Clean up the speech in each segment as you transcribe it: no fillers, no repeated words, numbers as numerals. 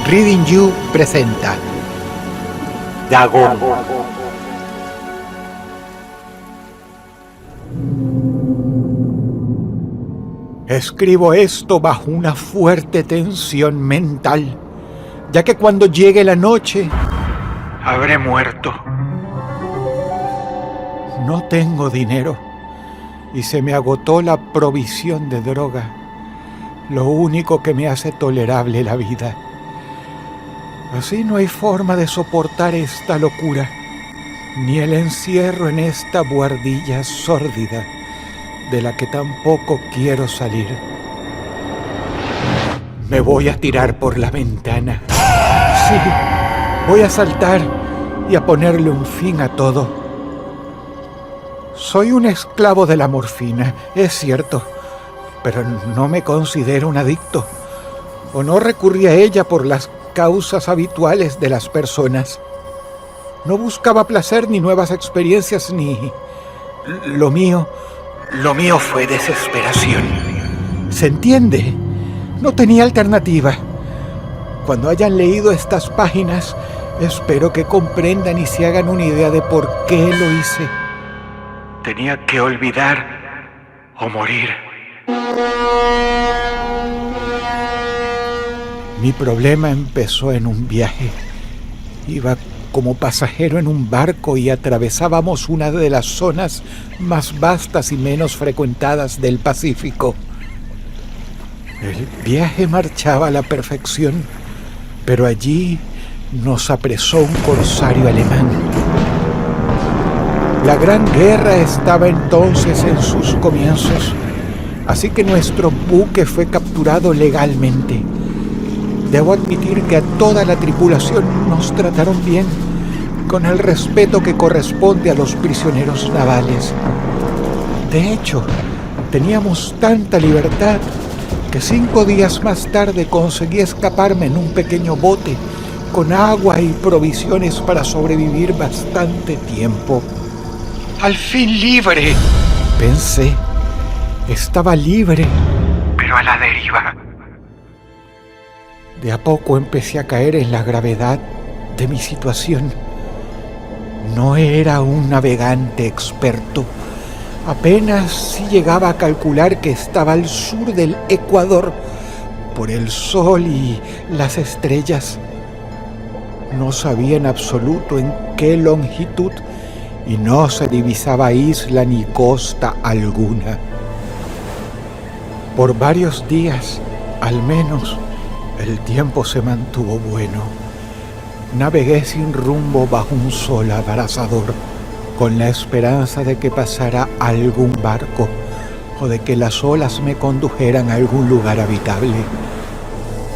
Reading You presenta Dagón. Escribo esto bajo una fuerte tensión mental, ya que cuando llegue la noche habré muerto. No tengo dinero y se me agotó la provisión de droga, lo único que me hace tolerable la vida. Así no hay forma de soportar esta locura, ni el encierro en esta buhardilla sórdida de la que tampoco quiero salir. Me voy a tirar por la ventana. Sí, voy a saltar y a ponerle un fin a todo. Soy un esclavo de la morfina, es cierto, pero no me considero un adicto, o no recurrí a ella por las causas habituales de las personas. No buscaba placer ni nuevas experiencias, ni... Lo mío fue desesperación. ¿Se entiende? No tenía alternativa. Cuando hayan leído estas páginas, espero que comprendan y se hagan una idea de por qué lo hice. Tenía que olvidar o morir. Mi problema empezó en un viaje. Iba como pasajero en un barco y atravesábamos una de las zonas más vastas y menos frecuentadas del Pacífico. El viaje marchaba a la perfección, pero allí nos apresó un corsario alemán. La Gran Guerra estaba entonces en sus comienzos, así que nuestro buque fue capturado legalmente. Debo admitir que a toda la tripulación nos trataron bien, con el respeto que corresponde a los prisioneros navales. De hecho, teníamos tanta libertad que 5 días más tarde conseguí escaparme en un pequeño bote con agua y provisiones para sobrevivir bastante tiempo. ¡Al fin libre!, pensé. Estaba libre, pero a la deriva. De a poco empecé a caer en la gravedad de mi situación. No era un navegante experto. Apenas si llegaba a calcular que estaba al sur del Ecuador por el sol y las estrellas. No sabía en absoluto en qué longitud y no se divisaba isla ni costa alguna. Por varios días, al menos, el tiempo se mantuvo bueno. Navegué sin rumbo bajo un sol abrasador, con la esperanza de que pasara algún barco o de que las olas me condujeran a algún lugar habitable.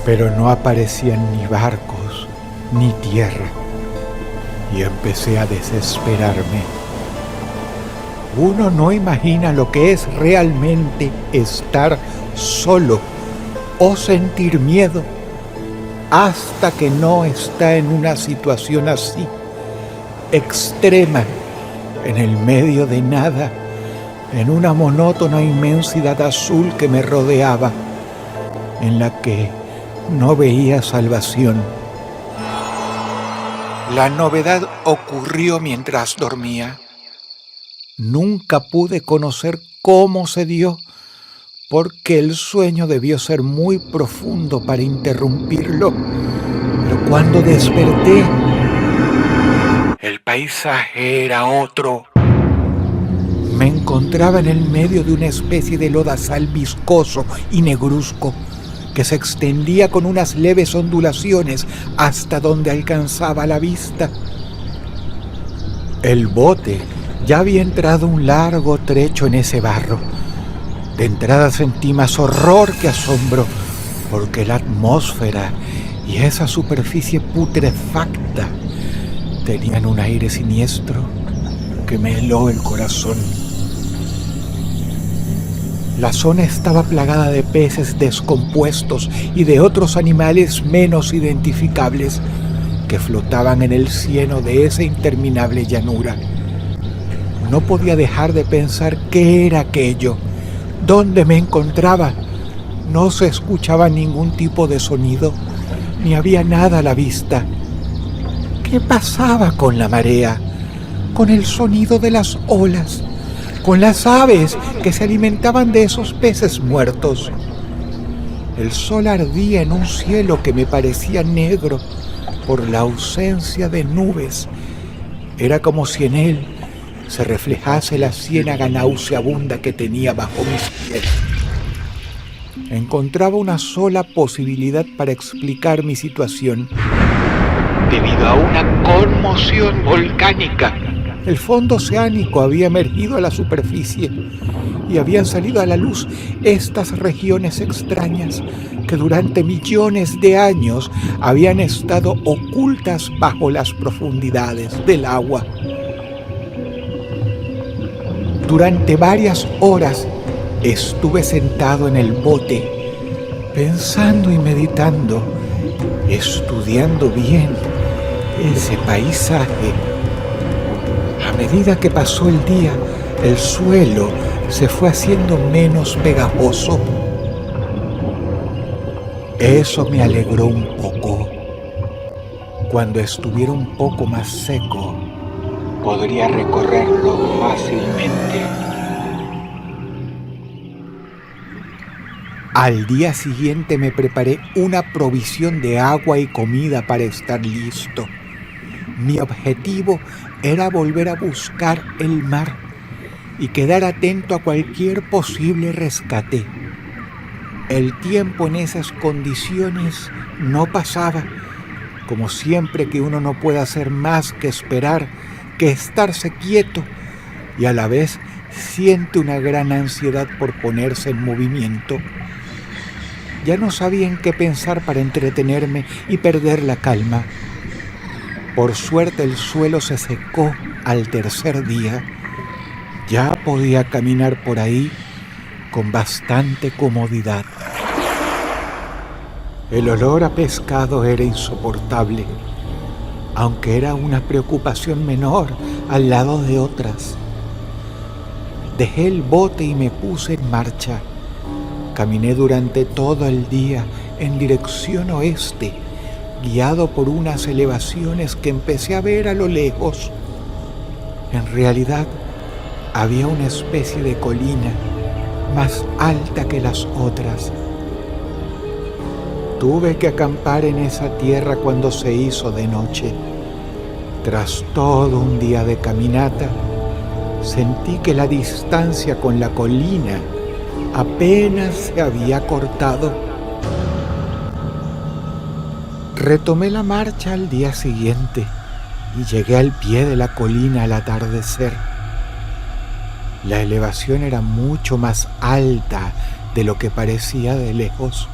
Pero no aparecían ni barcos ni tierra, y empecé a desesperarme. Uno no imagina lo que es realmente estar solo o sentir miedo hasta que no está en una situación así, extrema, en el medio de nada, en una monótona inmensidad azul que me rodeaba, en la que no veía salvación. La novedad ocurrió mientras dormía. Nunca pude conocer cómo se dio, porque el sueño debió ser muy profundo para interrumpirlo. Pero cuando desperté, el paisaje era otro. Me encontraba en el medio de una especie de lodazal viscoso y negruzco que se extendía con unas leves ondulaciones hasta donde alcanzaba la vista. El bote ya había entrado un largo trecho en ese barro. De entrada sentí más horror que asombro, porque la atmósfera y esa superficie putrefacta tenían un aire siniestro que me heló el corazón. La zona estaba plagada de peces descompuestos y de otros animales menos identificables que flotaban en el cieno de esa interminable llanura. No podía dejar de pensar qué era aquello, dónde me encontraba. No se escuchaba ningún tipo de sonido, ni había nada a la vista. ¿Qué pasaba con la marea? Con el sonido de las olas, con las aves que se alimentaban de esos peces muertos. El sol ardía en un cielo que me parecía negro por la ausencia de nubes. Era como si en él se reflejase la ciénaga nauseabunda que tenía bajo mis pies. Encontraba una sola posibilidad para explicar mi situación. Debido a una conmoción volcánica, el fondo oceánico había emergido a la superficie y habían salido a la luz estas regiones extrañas que durante millones de años habían estado ocultas bajo las profundidades del agua. Durante varias horas estuve sentado en el bote, pensando y meditando, estudiando bien ese paisaje. A medida que pasó el día, el suelo se fue haciendo menos pegajoso. Eso me alegró un poco. Cuando estuviera un poco más seco, podría recorrerlo fácilmente. Al día siguiente me preparé una provisión de agua y comida para estar listo. Mi objetivo era volver a buscar el mar y quedar atento a cualquier posible rescate. El tiempo en esas condiciones no pasaba, como siempre que uno no puede hacer más que esperar, que estarse quieto, y a la vez siente una gran ansiedad por ponerse en movimiento. Ya no sabía en qué pensar para entretenerme y perder la calma. Por suerte el suelo se secó al tercer día. Ya podía caminar por ahí con bastante comodidad. El olor a pescado era insoportable, aunque era una preocupación menor al lado de otras. Dejé el bote y me puse en marcha. Caminé durante todo el día en dirección oeste, guiado por unas elevaciones que empecé a ver a lo lejos. En realidad, había una especie de colina más alta que las otras. Tuve que acampar en esa tierra cuando se hizo de noche. Tras todo un día de caminata, sentí que la distancia con la colina apenas se había cortado. Retomé la marcha al día siguiente y llegué al pie de la colina al atardecer. La elevación era mucho más alta de lo que parecía de lejos.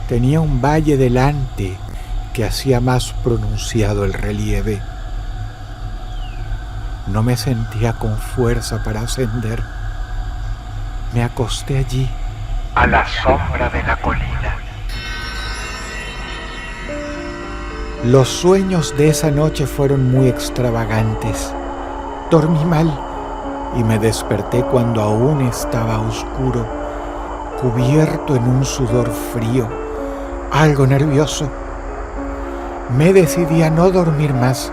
Tenía un valle delante que hacía más pronunciado el relieve. No me sentía con fuerza para ascender. Me acosté allí, a la sombra de la colina. Los sueños de esa noche fueron muy extravagantes. Dormí mal y me desperté cuando aún estaba oscuro, cubierto en un sudor frío, algo nervioso. Me decidí a no dormir más.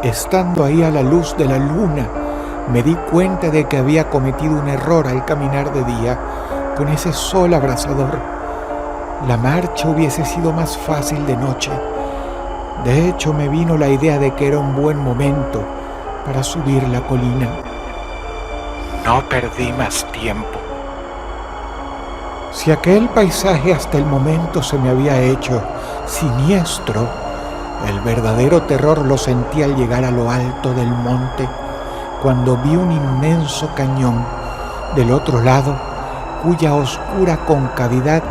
Estando ahí a la luz de la luna, me di cuenta de que había cometido un error al caminar de día con ese sol abrasador. La marcha hubiese sido más fácil de noche. De hecho, me vino la idea de que era un buen momento para subir la colina. No perdí más tiempo. Si aquel paisaje hasta el momento se me había hecho siniestro, el verdadero terror lo sentí al llegar a lo alto del monte, cuando vi un inmenso cañón del otro lado, cuya oscura concavidad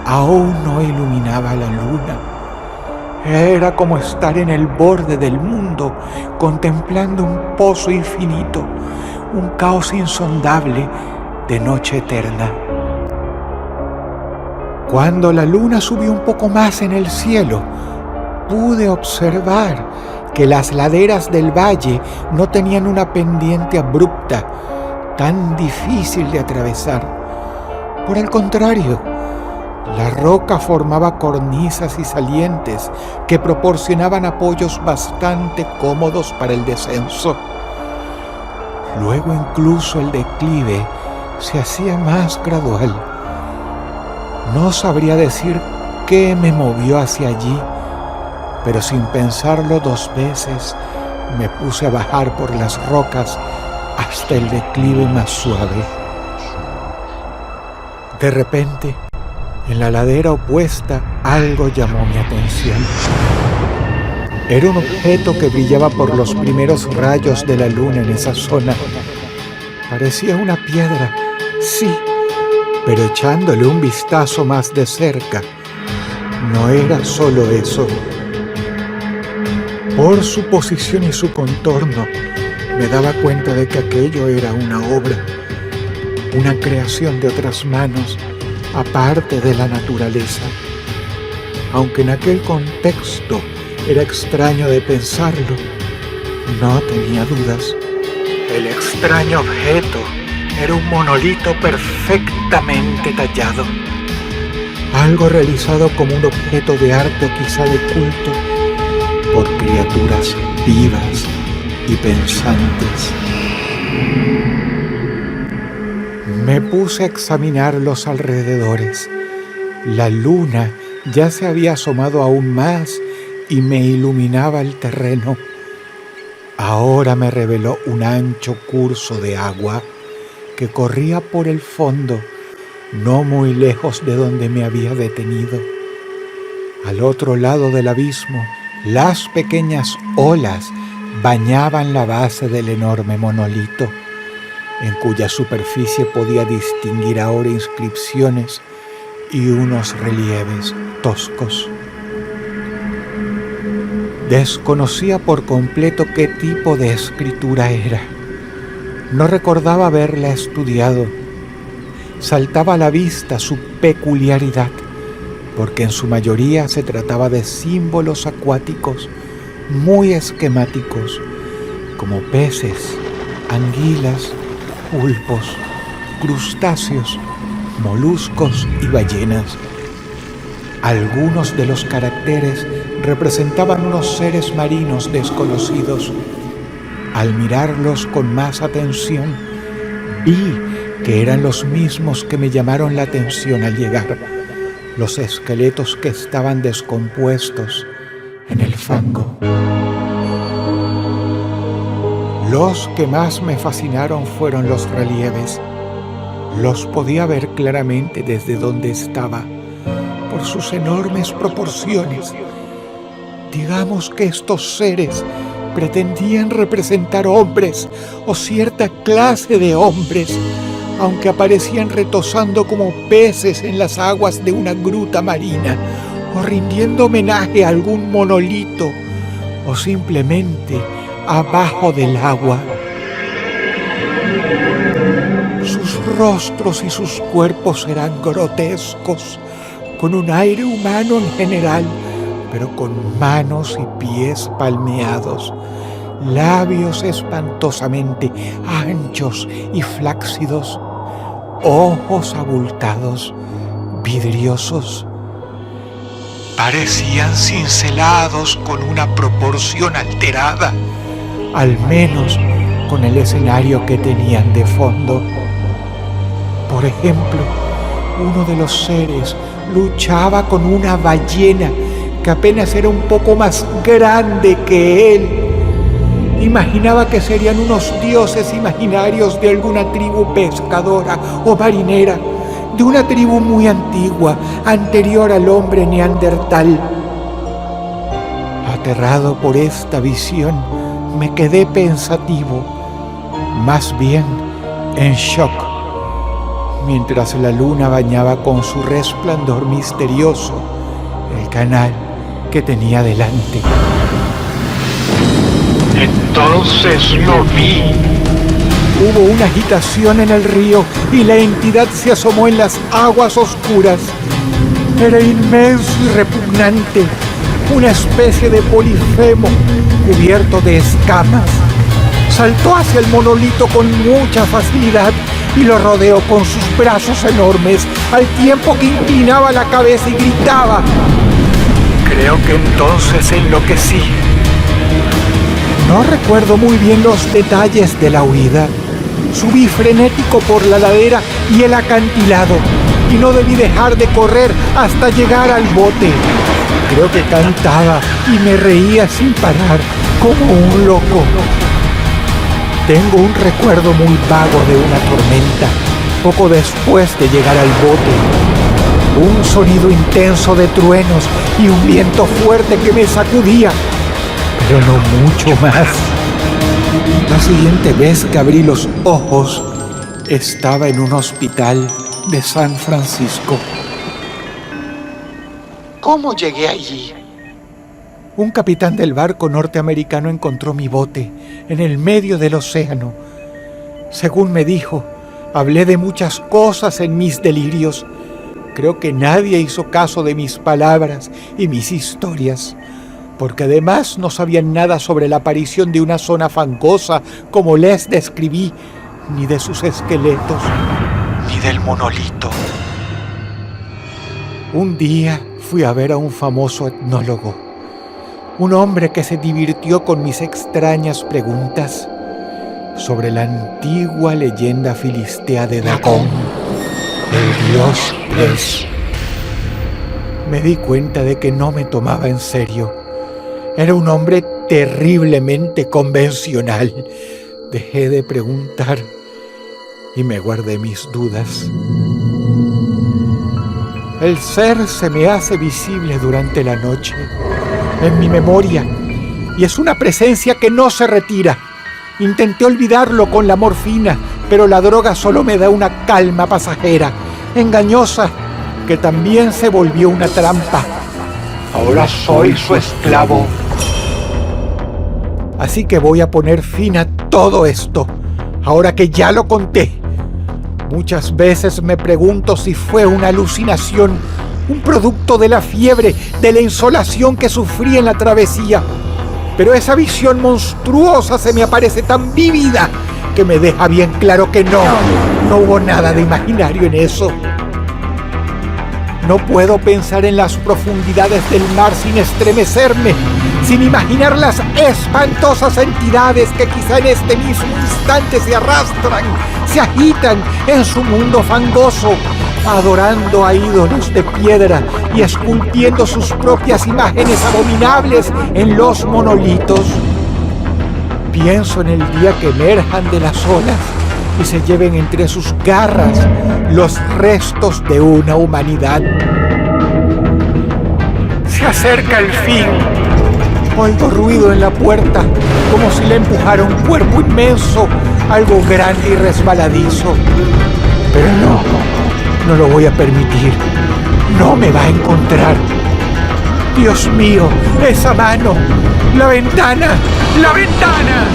aún no iluminaba la luna. Era como estar en el borde del mundo, contemplando un pozo infinito, un caos insondable de noche eterna. Cuando la luna subió un poco más en el cielo, pude observar que las laderas del valle no tenían una pendiente abrupta tan difícil de atravesar. Por el contrario, La roca formaba cornisas y salientes que proporcionaban apoyos bastante cómodos para el descenso. Luego incluso el declive se hacía más gradual. No sabría decir qué me movió hacia allí, pero sin pensarlo 2 veces me puse a bajar por las rocas hasta el declive más suave. De repente, en la ladera opuesta, algo llamó mi atención. Era un objeto que brillaba por los primeros rayos de la luna en esa zona. Parecía una piedra, sí, pero echándole un vistazo más de cerca, no era solo eso. Por su posición y su contorno, me daba cuenta de que aquello era una obra, una creación de otras manos, aparte de la naturaleza. Aunque en aquel contexto era extraño de pensarlo, no tenía dudas. El extraño objeto era un monolito perfectamente tallado, algo realizado como un objeto de arte o quizá de culto por criaturas vivas y pensantes. Me puse a examinar los alrededores. La luna ya se había asomado aún más y me iluminaba el terreno. Ahora me reveló un ancho curso de agua que corría por el fondo, no muy lejos de donde me había detenido. Al otro lado del abismo, las pequeñas olas bañaban la base del enorme monolito, en cuya superficie podía distinguir ahora inscripciones y unos relieves toscos. Desconocía por completo qué tipo de escritura era. No recordaba haberla estudiado. Saltaba a la vista su peculiaridad, porque en su mayoría se trataba de símbolos acuáticos muy esquemáticos, como peces, anguilas, pulpos, crustáceos, moluscos y ballenas. Algunos de los caracteres representaban unos seres marinos desconocidos. Al mirarlos con más atención, vi que eran los mismos que me llamaron la atención al llegar, los esqueletos que estaban descompuestos en el fango. Los que más me fascinaron fueron los relieves. Los podía ver claramente desde donde estaba, por sus enormes proporciones. Digamos que estos seres pretendían representar hombres o cierta clase de hombres, aunque aparecían retozando como peces en las aguas de una gruta marina, o rindiendo homenaje a algún monolito, o simplemente abajo del agua. Sus rostros y sus cuerpos eran grotescos, con un aire humano en general, pero con manos y pies palmeados, labios espantosamente anchos y flácidos, ojos abultados, vidriosos. Parecían cincelados con una proporción alterada, al menos con el escenario que tenían de fondo. Por ejemplo, uno de los seres luchaba con una ballena que apenas era un poco más grande que él. Imaginaba que serían unos dioses imaginarios de alguna tribu pescadora o marinera, de una tribu muy antigua, anterior al hombre neandertal. Aterrado por esta visión, me quedé pensativo, más bien en shock, mientras la luna bañaba con su resplandor misterioso el canal que tenía delante. Entonces lo vi. Hubo una agitación en el río y la entidad se asomó en las aguas oscuras. Era inmenso y repugnante, una especie de polifemo cubierto de escamas. Saltó hacia el monolito con mucha facilidad, y lo rodeó con sus brazos enormes, al tiempo que inclinaba la cabeza y gritaba. Creo que entonces enloquecí. No recuerdo muy bien los detalles de la huida. Subí frenético por la ladera y el acantilado, y no debí dejar de correr hasta llegar al bote. Creo que cantaba y me reía sin parar, como un loco. Tengo un recuerdo muy vago de una tormenta, poco después de llegar al bote. Un sonido intenso de truenos y un viento fuerte que me sacudía, pero no mucho más. La siguiente vez que abrí los ojos, estaba en un hospital de San Francisco. ¿Cómo llegué allí? Un capitán del barco norteamericano encontró mi bote en el medio del océano. Según me dijo, hablé de muchas cosas en mis delirios. Creo que nadie hizo caso de mis palabras y mis historias, porque además no sabían nada sobre la aparición de una zona fangosa como les describí, ni de sus esqueletos, ni del monolito. Un día fui a ver a un famoso etnólogo, un hombre que se divirtió con mis extrañas preguntas sobre la antigua leyenda filistea de Dagón, el dios Ples. Me di cuenta de que no me tomaba en serio. Era un hombre terriblemente convencional. Dejé de preguntar y me guardé mis dudas. El ser se me hace visible durante la noche, en mi memoria, y es una presencia que no se retira. Intenté olvidarlo con la morfina, pero la droga solo me da una calma pasajera, engañosa, que también se volvió una trampa. Ahora soy su esclavo. Así que voy a poner fin a todo esto, ahora que ya lo conté. Muchas veces me pregunto si fue una alucinación, un producto de la fiebre, de la insolación que sufrí en la travesía. Pero esa visión monstruosa se me aparece tan vívida que me deja bien claro que no hubo nada de imaginario en eso. No puedo pensar en las profundidades del mar sin estremecerme, sin imaginar las espantosas entidades que quizá en este mismo instante se arrastran, se agitan en su mundo fangoso, adorando a ídolos de piedra y esculpiendo sus propias imágenes abominables en los monolitos. Pienso en el día que emerjan de las olas y se lleven entre sus garras los restos de una humanidad. Se acerca el fin. Oigo ruido en la puerta, como si le empujara un cuerpo inmenso, algo grande y resbaladizo. Pero no lo voy a permitir. No me va a encontrar. Dios mío, esa mano, la ventana, la ventana.